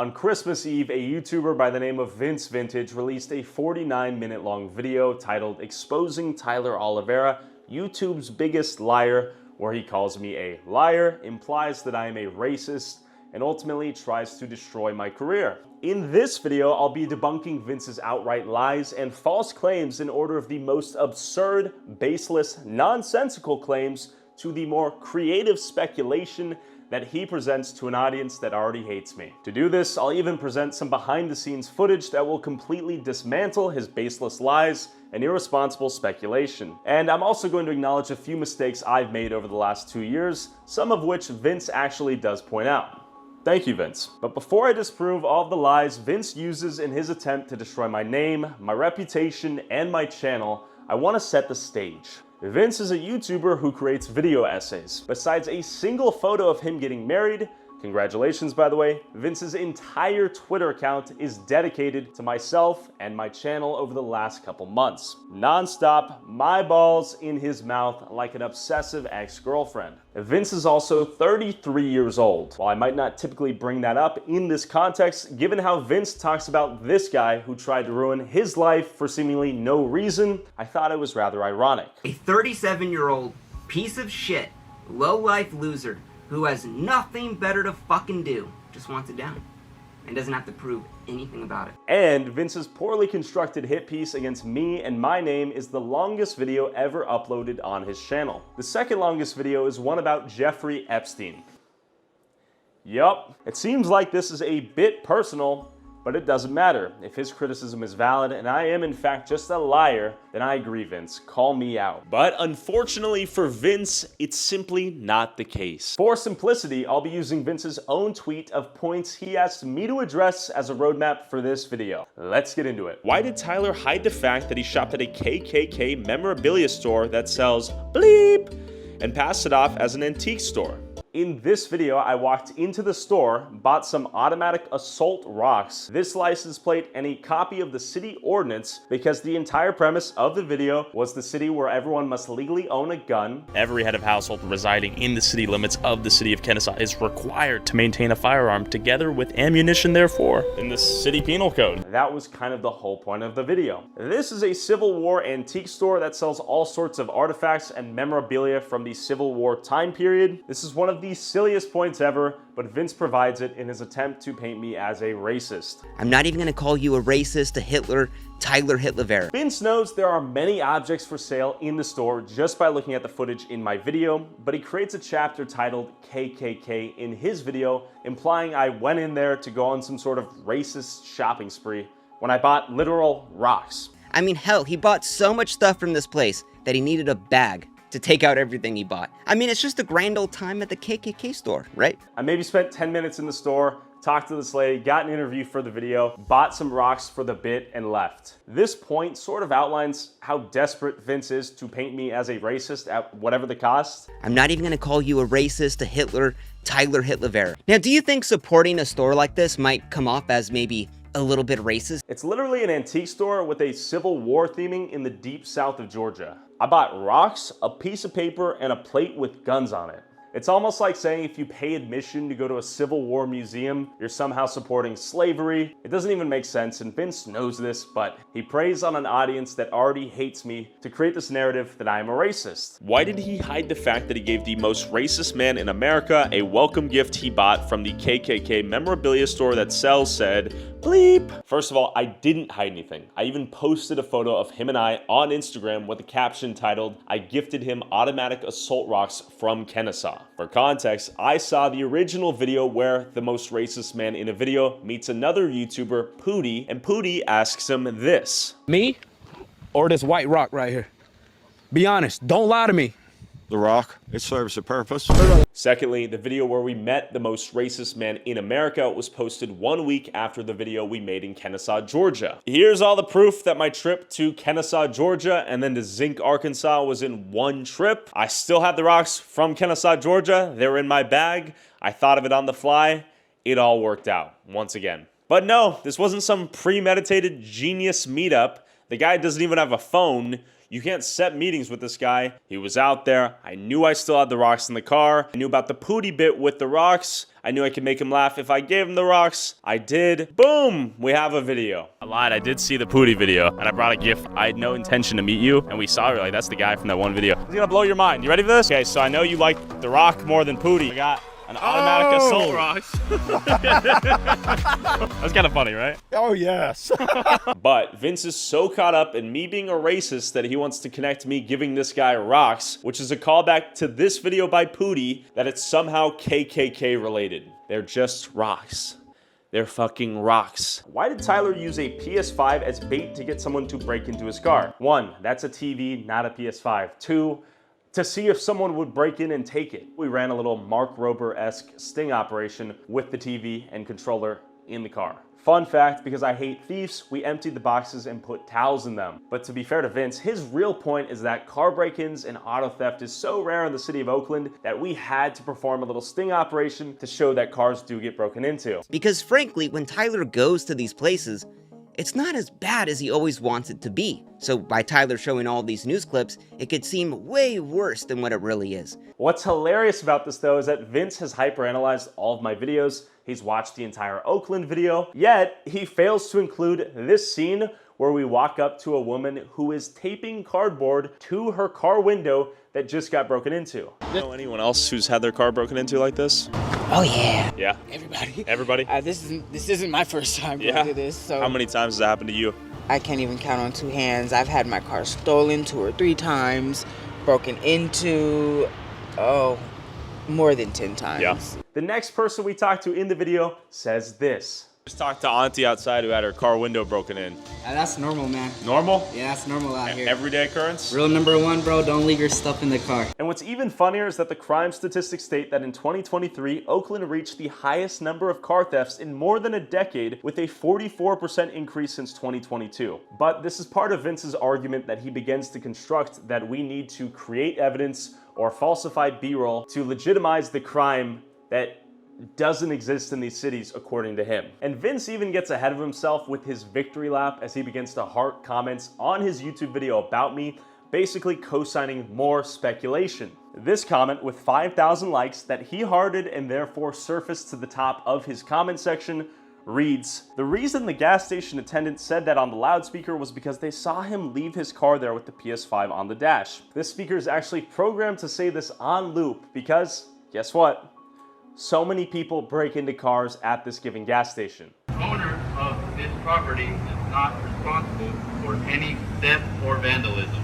On Christmas Eve, a YouTuber by the name of Vince Vintage released a 49-minute long video titled Exposing Tyler Oliveira, YouTube's Biggest Liar, where he calls me a liar, implies that I am a racist, and ultimately tries to destroy my career. In this video, I'll be debunking Vince's outright lies and false claims in order of the most absurd, baseless, nonsensical claims to the more creative speculation that he presents to an audience that already hates me. To do this, I'll even present some behind-the-scenes footage that will completely dismantle his baseless lies and irresponsible speculation. And I'm also going to acknowledge a few mistakes I've made over the last 2 years, some of which Vince actually does point out. Thank you, Vince. But before I disprove all of the lies Vince uses in his attempt to destroy my name, my reputation, and my channel, I want to set the stage. Vince is a YouTuber who creates video essays. Besides a single photo of him getting married, congratulations by the way, Vince's entire Twitter account is dedicated to myself and my channel over the last couple months. Non-stop, my balls in his mouth like an obsessive ex-girlfriend. Vince is also 33 years old. While I might not typically bring that up in this context, given how Vince talks about this guy who tried to ruin his life for seemingly no reason, I thought it was rather ironic. A 37-year-old piece of shit, low-life loser who has nothing better to fucking do, just wants it down and doesn't have to prove anything about it. And Vince's poorly constructed hit piece against me and my name is the longest video ever uploaded on his channel. The second longest video is one about Jeffrey Epstein. Yup, it seems like this is a bit personal, but it doesn't matter. If his criticism is valid and I am in fact just a liar, then I agree, Vince, call me out. But unfortunately for Vince, it's simply not the case. For simplicity, I'll be using Vince's own tweet of points he asked me to address as a roadmap for this video. Let's get into it. Why did Tyler hide the fact that he shopped at a KKK memorabilia store that sells bleep and passed it off as an antique store? In this video, I walked into the store, bought some automatic assault rocks, this license plate, and a copy of the city ordinance because the entire premise of the video was the city where everyone must legally own a gun. Every head of household residing in the city limits of the city of Kennesaw is required to maintain a firearm together with ammunition therefore in the city penal code. That was kind of the whole point of the video. This is a Civil War antique store that sells all sorts of artifacts and memorabilia from the Civil War time period. This is one of the silliest points ever, but Vince provides it in his attempt to paint me as a racist. I'm not even gonna call you a racist, a Hitler, Tyler Hitler. Vince knows there are many objects for sale in the store just by looking at the footage in my video, but he creates a chapter titled KKK in his video, implying I went in there to go on some sort of racist shopping spree when I bought literal rocks. I mean, hell, he bought so much stuff from this place that he needed a bag to take out everything he bought. I mean, it's just a grand old time at the KKK store, right? I maybe spent 10 minutes in the store, talked to this lady, got an interview for the video, bought some rocks for the bit, and left. This point sort of outlines how desperate Vince is to paint me as a racist at whatever the cost. I'm not even gonna call you a racist, a Hitler, Tyler Hitler. Now, do you think supporting a store like this might come off as maybe a little bit racist? It's literally an antique store with a Civil War theming in the deep south of Georgia. I bought rocks, a piece of paper, and a plate with guns on it. It's almost like saying if you pay admission to go to a Civil War museum, you're somehow supporting slavery. It doesn't even make sense, and Vince knows this, but he preys on an audience that already hates me to create this narrative that I am a racist. Why did he hide the fact that he gave the most racist man in America a welcome gift he bought from the KKK memorabilia store that sells said bleep? First of all, I didn't hide anything. I even posted a photo of him and I on Instagram with a caption titled, "I gifted him automatic assault rocks from Kennesaw." For context, I saw the original video where the most racist man in a video meets another YouTuber, Pootie, and Pootie asks him this. Me or this white rock right here? Be honest, don't lie to me. The rock, it serves a purpose. Secondly, the video where we met the most racist man in America was posted 1 week after the video we made in Kennesaw, Georgia. Here's all the proof that my trip to Kennesaw, Georgia and then to Zinc, Arkansas was in one trip. I still had the rocks from Kennesaw, Georgia. They were in my bag. I thought of it on the fly. It all worked out, once again. But no, this wasn't some premeditated genius meetup. The guy doesn't even have a phone. You can't set meetings with this guy. He was out there. I knew I still had the rocks in the car. I knew about the Pootie bit with the rocks. I knew I could make him laugh if I gave him the rocks. I did. Boom! We have a video. I lied. I did see the Pootie video, and I brought a gift. I had no intention to meet you, and we saw her. Like, that's the guy from that one video. He's gonna blow your mind. You ready for this? Okay, so I know you like the rock more than Pootie. I got an automatic assault rocks. That's kind of funny, right? Oh, yes. But Vince is so caught up in me being a racist that he wants to connect me giving this guy rocks, which is a callback to this video by Pootie, that it's somehow KKK related. They're just rocks. They're fucking rocks. Why did Tyler use a PS5 as bait to get someone to break into his car? 1, that's a TV, not a PS5. 2, to see if someone would break in and take it. We ran a little Mark Rober-esque sting operation with the TV and controller in the car. Fun fact, because I hate thieves, we emptied the boxes and put towels in them. But to be fair to Vince, his real point is that car break-ins and auto theft is so rare in the city of Oakland that we had to perform a little sting operation to show that cars do get broken into. Because frankly, when Tyler goes to these places, it's not as bad as he always wants it to be. So by Tyler showing all these news clips, it could seem way worse than what it really is. What's hilarious about this though is that Vince has hyperanalyzed all of my videos. He's watched the entire Oakland video, yet he fails to include this scene where we walk up to a woman who is taping cardboard to her car window that just got broken into. Know anyone else who's had their car broken into like this? Oh yeah. Yeah? Everybody. Everybody? This isn't my first time going through this. So How many times has that happened to you? I can't even count on two hands. I've had my car stolen 2 or 3 times, broken into, more than 10 times. Yeah. The next person we talked to in the video says this. Just talked to Auntie outside who had her car window broken in. That's normal, man. Normal? Yeah, that's normal out here. Everyday occurrence? Rule number 1, bro, don't leave your stuff in the car. And what's even funnier is that the crime statistics state that in 2023, Oakland reached the highest number of car thefts in more than a decade, with a 44% increase since 2022. But this is part of Vince's argument that he begins to construct that we need to create evidence or falsify B-roll to legitimize the crime that doesn't exist in these cities, according to him. And Vince even gets ahead of himself with his victory lap as he begins to heart comments on his YouTube video about me, basically co-signing more speculation. This comment with 5,000 likes that he hearted and therefore surfaced to the top of his comment section reads, "The reason the gas station attendant said that on the loudspeaker was because they saw him leave his car there with the PS5 on the dash. This speaker is actually programmed to say this on loop because, guess what? So many people break into cars at this given gas station." Owner of this property is not responsible for any theft or vandalism.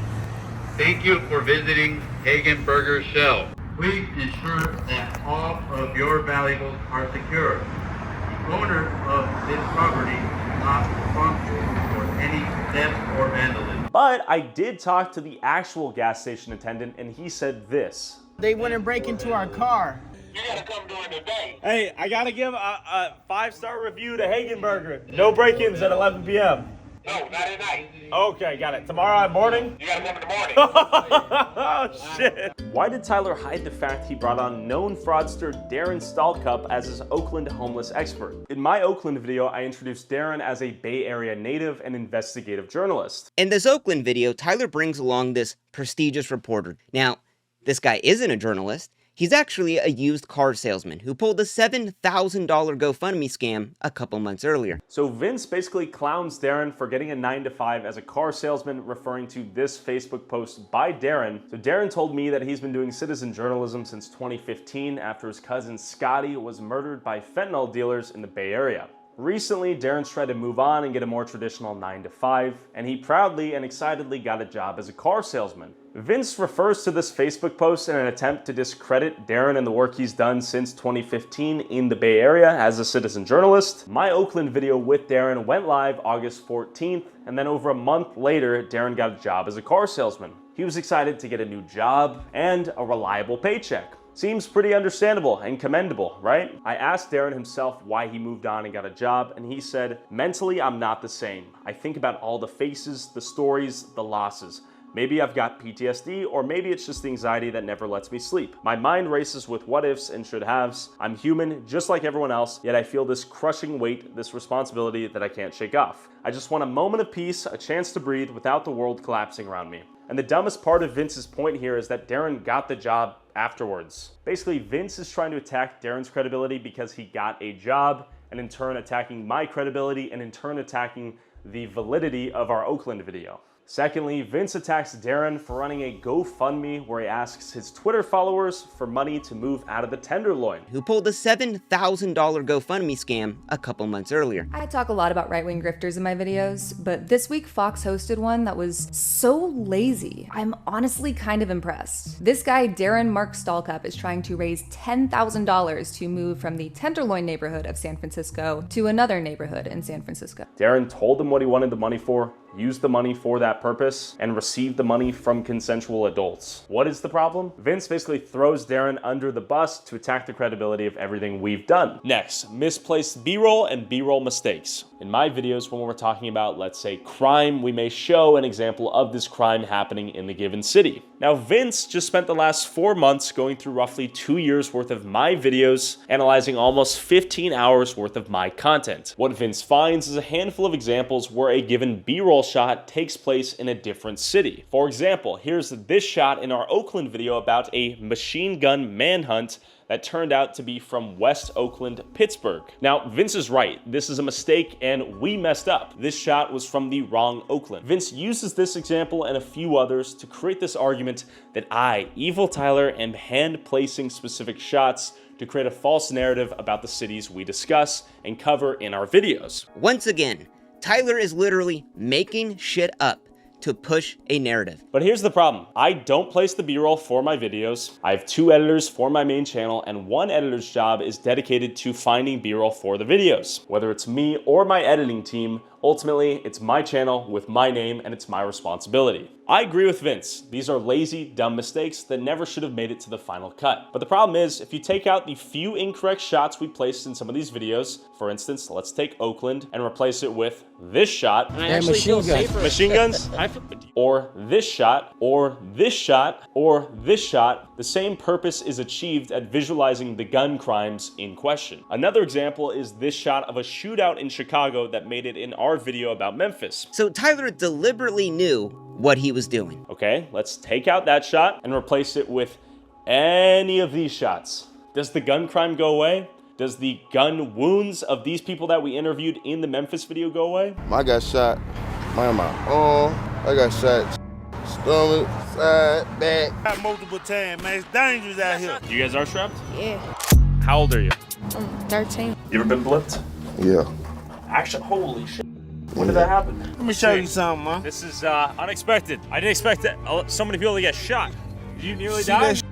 Thank you for visiting Hagen Burger Shell. Please ensure that all of your valuables are secure. The owner of this property is not responsible for any theft or vandalism. But I did talk to the actual gas station attendant and he said this. They wouldn't break into our car. You gotta come during the day. Hey, I gotta give a 5-star review to Hagen Burger. No break-ins at 11 p.m. No, not at night. Okay, got it. Tomorrow morning? You gotta come in the morning. Oh, shit. Why did Tyler hide the fact he brought on known fraudster Darren Stalcup as his Oakland homeless expert? In my Oakland video, I introduced Darren as a Bay Area native and investigative journalist. In this Oakland video, Tyler brings along this prestigious reporter. Now, this guy isn't a journalist. He's actually a used car salesman who pulled a $7,000 GoFundMe scam a couple months earlier. So Vince basically clowns Darren for getting a 9-to-5 as a car salesman, referring to this Facebook post by Darren. So Darren told me that he's been doing citizen journalism since 2015 after his cousin Scotty was murdered by fentanyl dealers in the Bay Area. Recently, Darren's tried to move on and get a more traditional 9-to-5, and he proudly and excitedly got a job as a car salesman. Vince refers to this Facebook post in an attempt to discredit Darren and the work he's done since 2015 in the Bay Area as a citizen journalist. My Oakland video with Darren went live August 14th, and then over a month later, Darren got a job as a car salesman. He was excited to get a new job and a reliable paycheck. Seems pretty understandable and commendable, right? I asked Darren himself why he moved on and got a job, and he said, "Mentally, I'm not the same. I think about all the faces, the stories, the losses. Maybe I've got PTSD, or maybe it's just the anxiety that never lets me sleep. My mind races with what ifs and should haves. I'm human, just like everyone else, yet I feel this crushing weight, this responsibility that I can't shake off. I just want a moment of peace, a chance to breathe without the world collapsing around me. And the dumbest part of Vince's point here is that Darren got the job afterwards. Basically, Vince is trying to attack Darren's credibility because he got a job, and in turn attacking my credibility, and in turn attacking the validity of our Oakland video. Secondly, Vince attacks Darren for running a GoFundMe where he asks his Twitter followers for money to move out of the Tenderloin. Who pulled a $7,000 GoFundMe scam a couple months earlier. I talk a lot about right-wing grifters in my videos, but this week Fox hosted one that was so lazy. I'm honestly kind of impressed. This guy, Darren Mark Stallcup, is trying to raise $10,000 to move from the Tenderloin neighborhood of San Francisco to another neighborhood in San Francisco. Darren told him what he wanted the money for, used the money for that purpose, and received the money from consensual adults. What is the problem? Vince basically throws Darren under the bus to attack the credibility of everything we've done. Next, misplaced B-roll and B-roll mistakes. In my videos, when we're talking about, let's say, crime, we may show an example of this crime happening in the given city. Now, Vince just spent the last 4 months going through roughly 2 years worth of my videos, analyzing almost 15 hours worth of my content. What Vince finds is a handful of examples where a given B-roll shot takes place in a different city. For example, here's this shot in our Oakland video about a machine gun manhunt that turned out to be from West Oakland, Pittsburgh. Now, Vince is right. This is a mistake and we messed up. This shot was from the wrong Oakland. Vince uses this example and a few others to create this argument that I, Evil Tyler, am hand placing specific shots to create a false narrative about the cities we discuss and cover in our videos. Once again, Tyler is literally making shit up to push a narrative. But here's the problem. I don't place the B-roll for my videos. I have 2 editors for my main channel, and 1 editor's job is dedicated to finding B-roll for the videos. Whether it's me or my editing team, ultimately, it's my channel with my name and it's my responsibility. I agree with Vince. These are lazy, dumb mistakes that never should have made it to the final cut. But the problem is, if you take out the few incorrect shots we placed in some of these videos, for instance, let's take Oakland and replace it with this shot. And I actually feel safer. Machine guns? Or this shot, or this shot, or this shot, the same purpose is achieved at visualizing the gun crimes in question. Another example is this shot of a shootout in Chicago that made it in our video about Memphis. So Tyler deliberately knew what he was doing. Okay, let's take out that shot and replace it with any of these shots. Does the gun crime go away? Does the gun wounds of these people that we interviewed in the Memphis video go away? I got shot, my arm. I got shot, stomach, side, back. Got multiple times, man. It's dangerous out here. You guys are strapped? Yeah, How old are you? I'm 13. You ever been blipped? Yeah. Actually, holy shit. When did that happen? Let me show you something, man. This is unexpected. I didn't expect that so many people to get shot. Did you nearly See die? that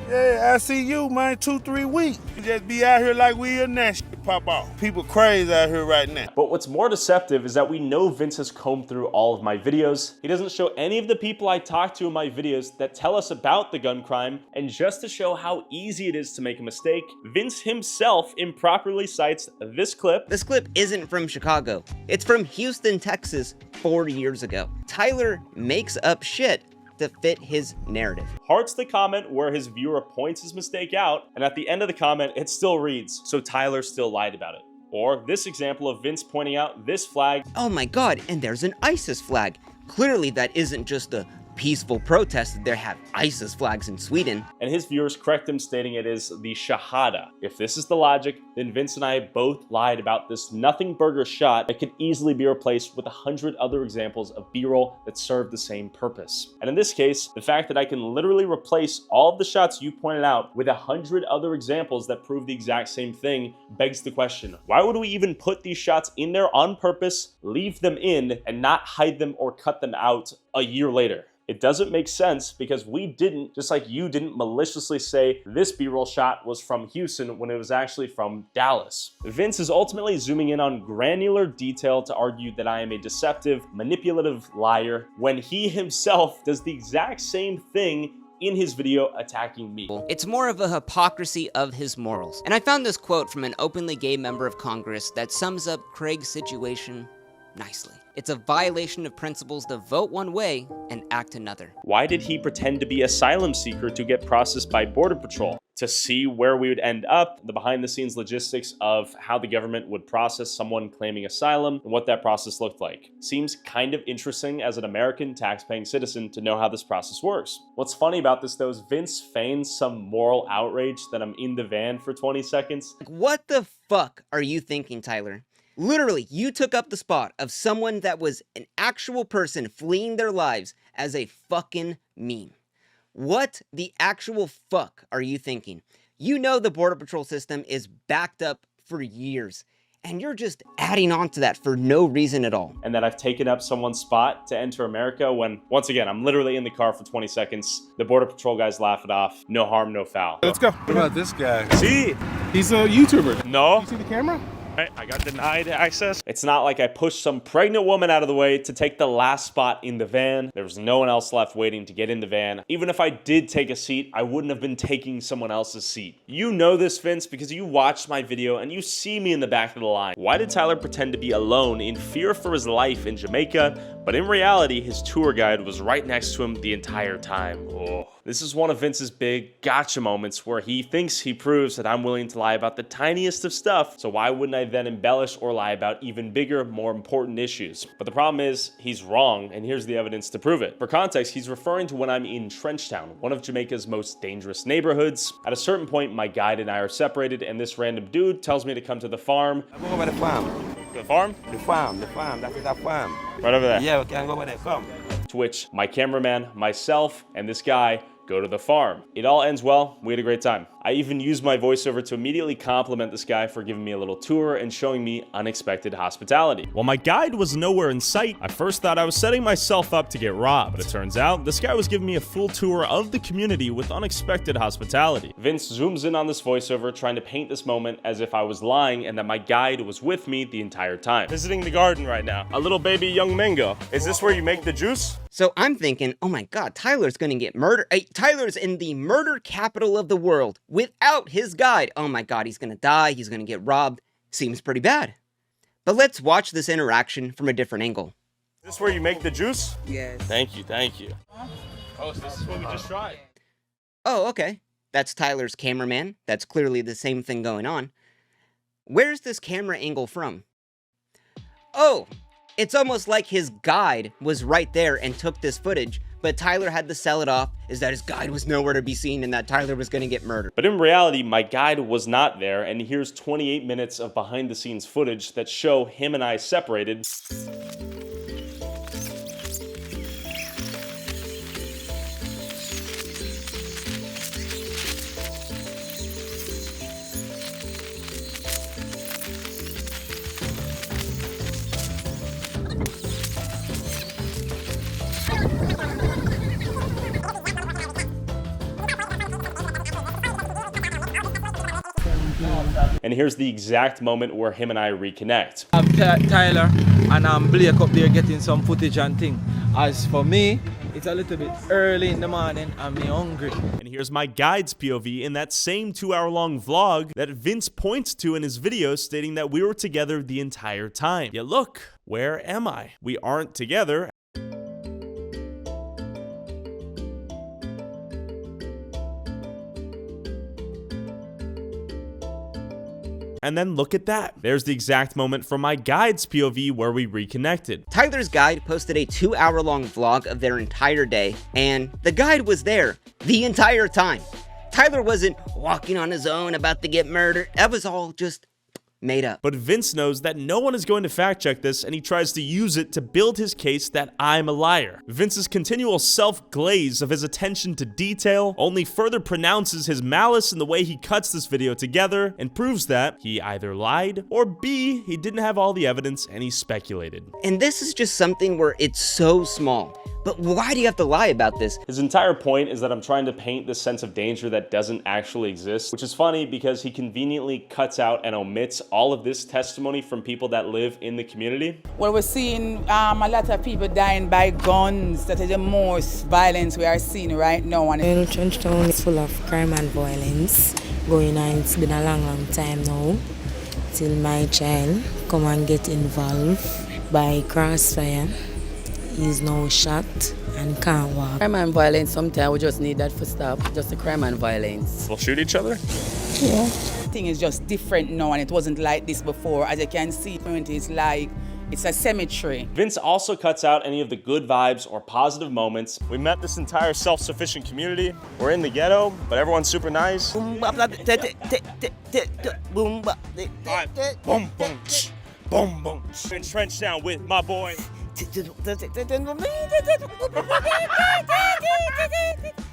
Yeah, I see you, man, 2-3 weeks. You just be out here like we in that shit pop off. People crazy out here right now. But what's more deceptive is that we know Vince has combed through all of my videos. He doesn't show any of the people I talk to in my videos that tell us about the gun crime, and just to show how easy it is to make a mistake, Vince himself improperly cites this clip. This clip isn't from Chicago. It's from Houston, Texas, 4 years ago. Tyler makes up shit to fit his narrative. Hearts the comment where his viewer points his mistake out, and at the end of the comment, it still reads, "So Tyler still lied about it." Or this example of Vince pointing out this flag. Oh my god, and there's an ISIS flag. Clearly that isn't just a peaceful protest, they have ISIS flags in Sweden. And his viewers correct him, stating it is the Shahada. If this is the logic, then Vince and I both lied about this nothing burger shot that could easily be replaced with 100 other examples of B-roll that serve the same purpose. And in this case, the fact that I can literally replace all of the shots you pointed out with 100 other examples that prove the exact same thing begs the question, why would we even put these shots in there on purpose, leave them in, and not hide them or cut them out a year later? It doesn't make sense because we didn't, just like you didn't maliciously say this B-roll shot was from Houston when it was actually from Dallas. Vince is ultimately zooming in on granular detail to argue that I am a deceptive, manipulative liar when he himself does the exact same thing in his video attacking me. It's more of a hypocrisy of his morals. And I found this quote from an openly gay member of Congress that sums up Craig's situation nicely. It's a violation of principles to vote one way and act another. Why did he pretend to be asylum seeker to get processed by Border Patrol? To see where we would end up, the behind-the-scenes logistics of how the government would process someone claiming asylum and what that process looked like. Seems kind of interesting as an American tax-paying citizen to know how this process works. What's funny about this though is Vince feigns some moral outrage that I'm in the van for 20 seconds. What the fuck are you thinking, Tyler? Literally, you took up the spot of someone that was an actual person fleeing their lives as a fucking meme. What the actual fuck are you thinking? You know the Border Patrol system is backed up for years, and you're just adding on to that for no reason at all. And that I've taken up someone's spot to enter America when, once again, I'm literally in the car for 20 seconds. The Border Patrol guys laugh it off. No harm, no foul. Let's go. What about this guy? See? He's a YouTuber. No. You see the camera? I got denied access. It's not like I pushed some pregnant woman out of the way to take the last spot in the van. There was no one else left waiting to get in the van. Even if I did take a seat, I wouldn't have been taking someone else's seat. You know this, Vince, because you watched my video and you see me in the back of the line. Why did Tyler pretend to be alone in fear for his life in Jamaica, but in reality, his tour guide was right next to him the entire time? Oh. This is one of Vince's big gotcha moments where he thinks he proves that I'm willing to lie about the tiniest of stuff, so why wouldn't I then embellish or lie about even bigger, more important issues? But the problem is, he's wrong, and here's the evidence to prove it. For context, he's referring to when I'm in Trenchtown, one of Jamaica's most dangerous neighborhoods. At a certain point, my guide and I are separated, and this random dude tells me to come to the farm. Go over the farm. The farm? The farm, that is a farm. Right over there. Yeah, we can go over there, come. To which my cameraman, myself, and this guy go to the farm. It all ends well. We had a great time. I even used my voiceover to immediately compliment this guy for giving me a little tour and showing me unexpected hospitality. While my guide was nowhere in sight, I first thought I was setting myself up to get robbed, but it turns out this guy was giving me a full tour of the community with unexpected hospitality. Vince zooms in on this voiceover, trying to paint this moment as if I was lying and that my guide was with me the entire time. Visiting the garden right now. A little baby young mango. Is this where you make the juice? So I'm thinking, oh my god, Tyler's gonna get murdered. Tyler's in the murder capital of the world without his guide. Oh my god, he's gonna die, he's gonna get robbed. Seems pretty bad. But let's watch this interaction from a different angle. Is this where you make the juice? Yes. Thank you, thank you. Oh, so this is what we just tried. Oh, okay. That's Tyler's cameraman. That's clearly the same thing going on. Where's this camera angle from? Oh! It's almost like his guide was right there and took this footage, but Tyler had to sell it off is that his guide was nowhere to be seen and that Tyler was gonna get murdered. But in reality, my guide was not there, and here's 28 minutes of behind-the-scenes footage that show him and I separated. And here's the exact moment where him and I reconnect. Tyler and Blake up there getting some footage and thing. As for me, it's a little bit early in the morning and me hungry. And here's my guide's POV in that same 2-hour-long vlog that Vince points to in his video, stating that we were together the entire time. Yet look, where am I? We aren't together. And then look at that. There's the exact moment from my guide's POV where we reconnected. Tyler's guide posted a 2-hour-long vlog of their entire day, and the guide was there the entire time. Tyler wasn't walking on his own about to get murdered. That was all just made up. But Vince knows that no one is going to fact check this, and he tries to use it to build his case that I'm a liar. Vince's continual self-glaze of his attention to detail only further pronounces his malice in the way he cuts this video together and proves that he either lied or B, he didn't have all the evidence and he speculated. And this is just something where it's so small. But why do you have to lie about this? His entire point is that I'm trying to paint this sense of danger that doesn't actually exist, which is funny because he conveniently cuts out and omits all of this testimony from people that live in the community. Well, we're seeing a lot of people dying by guns. That is the most violence we are seeing right now. Well, Trenchtown is full of crime and violence going on. It's been a long time now till my child come and get involved by crossfire. He's now shot and can't walk. Crime and violence, sometimes we just need that for stop. Just the crime and violence. We'll shoot each other? Yeah. Thing is just different now, and it wasn't like this before. As you can see, it's like it's a cemetery. Vince also cuts out any of the good vibes or positive moments. We met this entire self-sufficient community. We're in the ghetto, but everyone's super nice. Boom, boom, boom, boom. In trench down with my boy.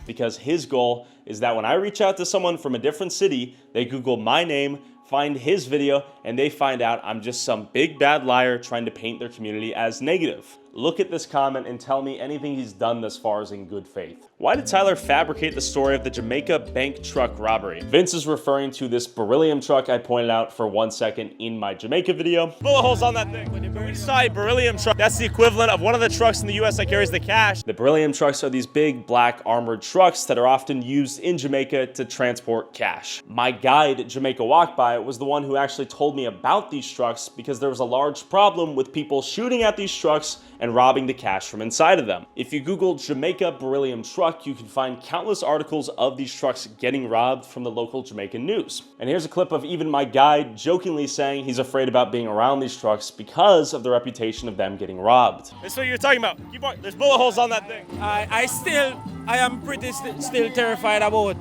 Because his goal is that when I reach out to someone from a different city, they Google my name, find his video, and they find out I'm just some big bad liar trying to paint their community as negative. Look at this comment and tell me anything he's done thus far is in good faith. Why did Tyler fabricate the story of the Jamaica bank truck robbery? Vince is referring to this beryllium truck I pointed out for 1 second in my Jamaica video. Bullet holes on that thing. When you saw a beryllium truck, that's the equivalent of one of the trucks in the US that carries the cash. The beryllium trucks are these big black armored trucks that are often used in Jamaica to transport cash. My guide, Jamaica Walk By, was the one who actually told me about these trucks because there was a large problem with people shooting at these trucks and robbing the cash from inside of them. If you Google Jamaica beryllium truck, you can find countless articles of these trucks getting robbed from the local Jamaican news. And here's a clip of even my guide jokingly saying he's afraid about being around these trucks because of the reputation of them getting robbed. That's what you're talking about. Keep on. There's bullet holes on that thing. I am pretty still terrified about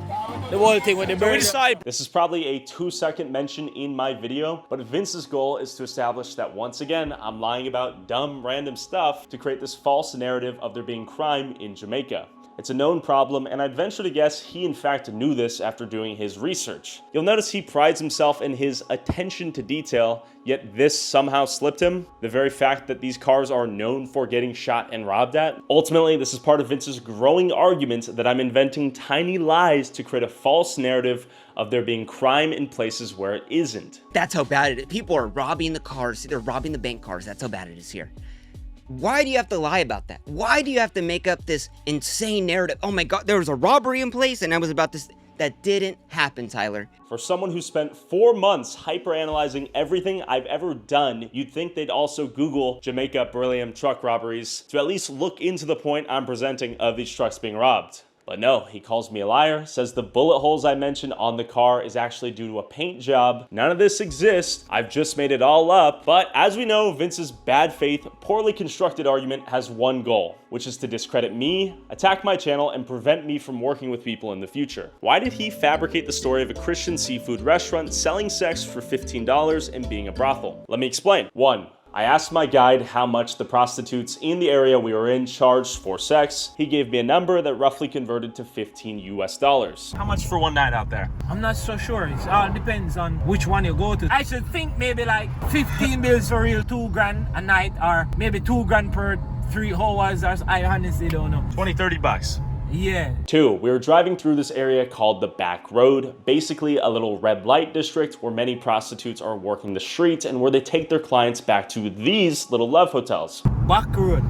the whole thing with the bird. This is probably a 2-second mention in my video, but Vince's goal is to establish that once again, I'm lying about dumb, random stuff to create this false narrative of there being crime in Jamaica. It's a known problem, and I'd venture to guess he in fact knew this after doing his research. You'll notice he prides himself in his attention to detail, yet this somehow slipped him. The very fact that these cars are known for getting shot and robbed at. Ultimately, this is part of Vince's growing argument that I'm inventing tiny lies to create a false narrative of there being crime in places where it isn't. That's how bad it is. People are robbing the cars. They're robbing the bank cars. That's how bad it is here. Why do you have to lie about that? Why do you have to make up this insane narrative? Oh my God, there was a robbery in place and I was about to... That didn't happen, Tyler. For someone who spent 4 months hyper-analyzing everything I've ever done, you'd think they'd also Google Jamaica beryllium truck robberies to at least look into the point I'm presenting of these trucks being robbed. But no, he calls me a liar, says the bullet holes I mentioned on the car is actually due to a paint job. None of this exists. I've just made it all up. But as we know, Vince's bad faith, poorly constructed argument has one goal, which is to discredit me, attack my channel, and prevent me from working with people in the future. Why did he fabricate the story of a Christian seafood restaurant selling sex for $15 and being a brothel? Let me explain. 1. I asked my guide how much the prostitutes in the area we were in charged for sex. He gave me a number that roughly converted to $15 US. How much for one night out there? I'm not so sure. It all depends on which one you go to. I should think maybe like 15 bills for real, 2 grand a night, or maybe 2 grand per 3 hours. I honestly don't know. 20-30 bucks. Yeah. 2, we were driving through this area called the Back Road, basically a little red light district where many prostitutes are working the streets and where they take their clients back to these little love hotels. Back Road.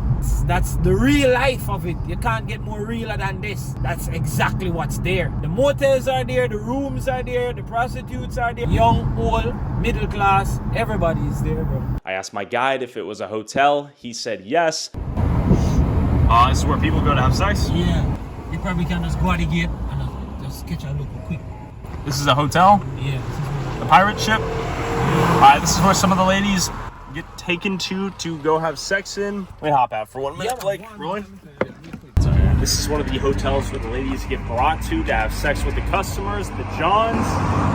That's the real life of it. You can't get more realer than this. That's exactly what's there. The motels are there, the rooms are there, the prostitutes are there. Young, old, middle class, everybody's there, bro. I asked my guide if it was a hotel. He said yes. This is where people go to have sex? Yeah. You probably can just go at the gate and just catch a look quick. This is a hotel? Yeah. The pirate ship? Alright, this is where some of the ladies get taken to go have sex in. Let me hop out for 1 minute, Blake. Rolling? This is one of the hotels where the ladies get brought to have sex with the customers, the Johns.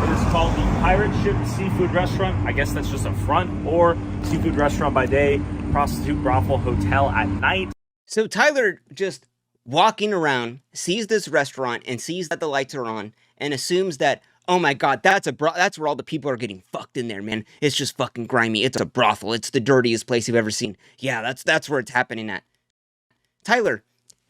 It is called the Pirate Ship Seafood Restaurant. I guess that's just a front, or seafood restaurant by day, prostitute brothel hotel at night. So Tyler just walking around, sees this restaurant and sees that the lights are on and assumes that, oh my God, that's where all the people are getting fucked in there, man. It's just fucking grimy. It's a brothel. It's the dirtiest place you've ever seen. Yeah, that's where it's happening at. Tyler,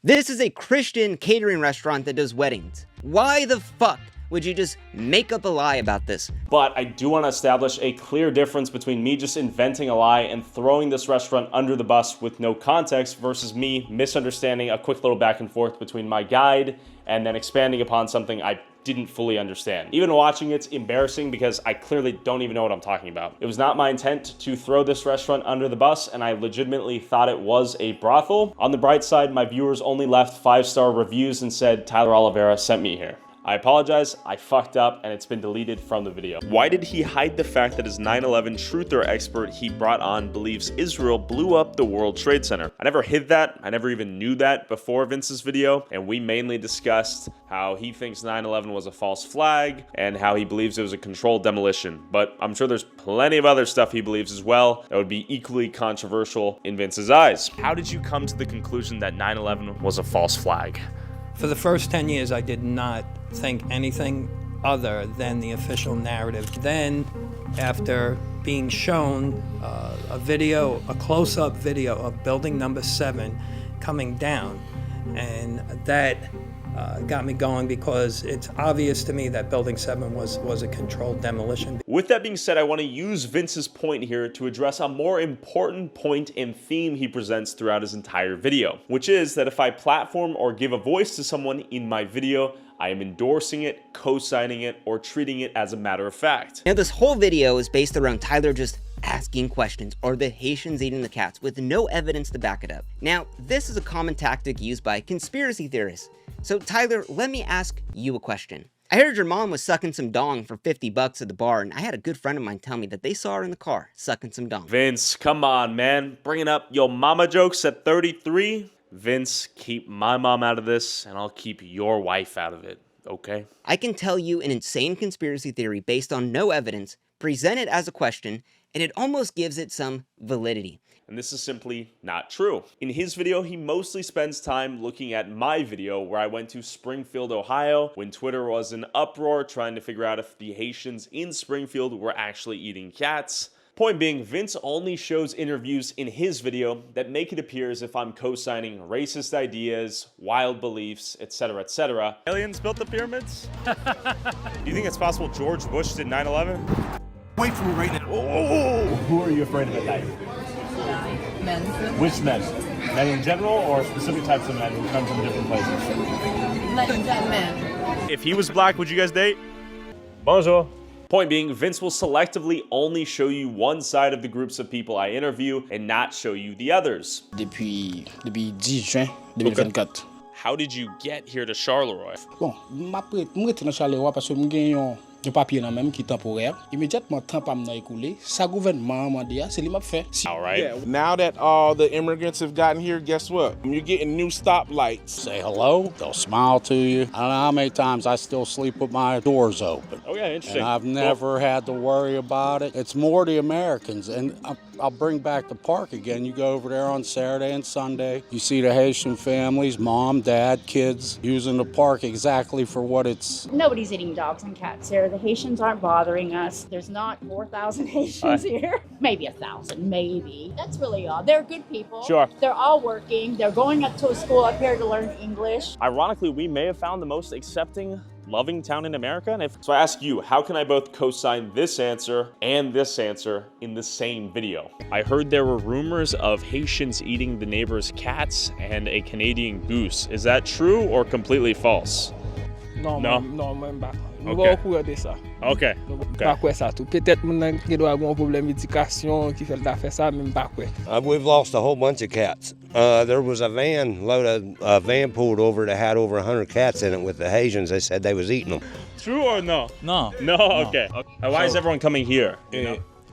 this is a Christian catering restaurant that does weddings. Why the fuck would you just make up a lie about this? But I do want to establish a clear difference between me just inventing a lie and throwing this restaurant under the bus with no context versus me misunderstanding a quick little back and forth between my guide and then expanding upon something I didn't fully understand. Even watching it's embarrassing because I clearly don't even know what I'm talking about. It was not my intent to throw this restaurant under the bus, and I legitimately thought it was a brothel. On the bright side, my viewers only left 5-star reviews and said Tyler Oliveira sent me here. I apologize, I fucked up, and it's been deleted from the video. Why did he hide the fact that his 9/11 truther expert he brought on believes Israel blew up the World Trade Center? I never hid that, I never even knew that before Vince's video, and we mainly discussed how he thinks 9/11 was a false flag, and how he believes it was a controlled demolition. But I'm sure there's plenty of other stuff he believes as well that would be equally controversial in Vince's eyes. How did you come to the conclusion that 9/11 was a false flag? For the first 10 years, I did not think anything other than the official narrative. Then, after being shown a close-up video of building number 7 coming down, and that got me going because it's obvious to me that building 7 was a controlled demolition. With that being said, I want to use Vince's point here to address a more important point and theme he presents throughout his entire video, which is that if I platform or give a voice to someone in my video, I am endorsing it, co-signing it, or treating it as a matter of fact. Now, this whole video is based around Tyler just asking questions, or the Haitians eating the cats, with no evidence to back it up. Now, this is a common tactic used by conspiracy theorists. So Tyler, let me ask you a question. I heard your mom was sucking some dong for $50 at the bar, and I had a good friend of mine tell me that they saw her in the car sucking some dong. Vince, come on, man. Bringing up your mama jokes at 33? Vince, keep my mom out of this, and I'll keep your wife out of it, okay? I can tell you an insane conspiracy theory based on no evidence, present it as a question, and it almost gives it some validity. And this is simply not true. In his video, he mostly spends time looking at my video where I went to Springfield, Ohio, when Twitter was in uproar trying to figure out if the Haitians in Springfield were actually eating cats. Point being, Vince only shows interviews in his video that make it appear as if I'm co-signing racist ideas, wild beliefs, etc., etc. Aliens built the pyramids? Do you think it's possible George Bush did 9/11? Wait for me right now. Oh, who are you afraid of at night? Men. Which men? Men in general, or specific types of men who come from different places? Like that man. If he was black, would you guys date? Bonjour. Point being, Vince will selectively only show you one side of the groups of people I interview and not show you the others. Depuis 10 juin 2024. How did you get here to Charleroi? Bon, je suis dans Charleroi parce que je suis un papier dans même qui est temporaire. Immédiatement, temps pas m'a écoulé. Ça gouvernement m'a dit, c'est lui m'a fait. All right. Yeah, now that all the immigrants have gotten here, guess what? You're getting new stoplights. Say hello, they'll smile to you. I don't know how many times I still sleep with my doors open. Oh yeah, interesting. And I've never had to worry about it. It's more the Americans, and I'll bring back the park again. You go over there on Saturday and Sunday. You see the Haitian families, mom, dad, kids, using the park exactly for what it's. Nobody's eating dogs and cats here. The Haitians aren't bothering us. There's not 4,000 Haitians here. Maybe 1,000, maybe. That's really odd. They're good people. Sure. They're all working. They're going up to a school up here to learn English. Ironically, we may have found the most accepting, loving town in America. So I ask you, how can I both co-sign this answer and this answer in the same video? I heard there were rumors of Haitians eating the neighbor's cats and a Canadian goose. Is that true or completely false? Non, No? non, même pas. Nous Okay. pas au courant de ça. Okay. Pas quoi ça tout. Peut-être moun qui doit avoir un problème d'éducation qui fait ça, même pas quoi. We've lost a whole bunch of cats. There was a van pulled over that had over 100 cats in it with the Haitians. They said they was eating them. True or no? Non. No, okay. Why is everyone coming here?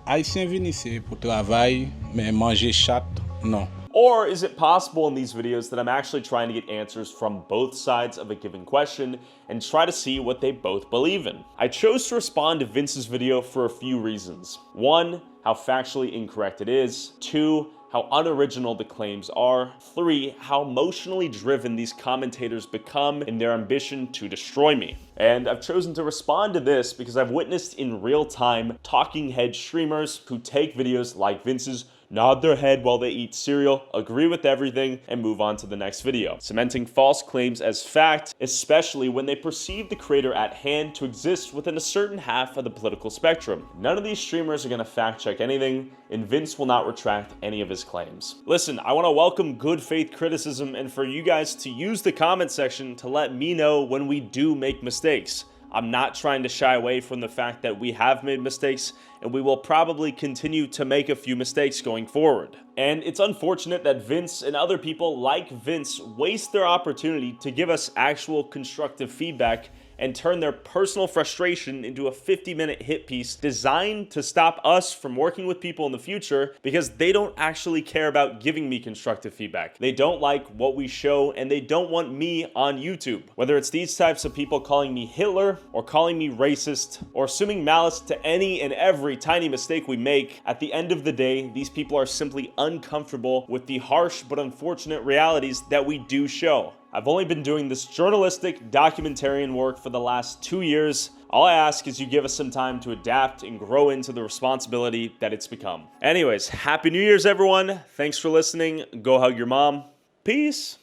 Haïtiens viennent ici pour travail, mais manger chat, non. Or is it possible in these videos that I'm actually trying to get answers from both sides of a given question and try to see what they both believe in? I chose to respond to Vince's video for a few reasons. 1, how factually incorrect it is. 2, how unoriginal the claims are. 3, how emotionally driven these commentators become in their ambition to destroy me. And I've chosen to respond to this because I've witnessed in real time talking head streamers who take videos like Vince's, nod their head while they eat cereal, agree with everything, and move on to the next video, cementing false claims as fact, especially when they perceive the creator at hand to exist within a certain half of the political spectrum. None of these streamers are gonna fact check anything, and Vince will not retract any of his claims. Listen, I wanna welcome good faith criticism and for you guys to use the comment section to let me know when we do make mistakes. I'm not trying to shy away from the fact that we have made mistakes, and we will probably continue to make a few mistakes going forward. And it's unfortunate that Vince and other people like Vince waste their opportunity to give us actual constructive feedback and turn their personal frustration into a 50-minute hit piece designed to stop us from working with people in the future because they don't actually care about giving me constructive feedback. They don't like what we show, and they don't want me on YouTube. Whether it's these types of people calling me Hitler or calling me racist or assuming malice to any and every tiny mistake we make, at the end of the day, these people are simply uncomfortable with the harsh but unfortunate realities that we do show. I've only been doing this journalistic documentarian work for the last 2 years. All I ask is you give us some time to adapt and grow into the responsibility that it's become. Anyways, Happy New Year's, everyone. Thanks for listening. Go hug your mom. Peace.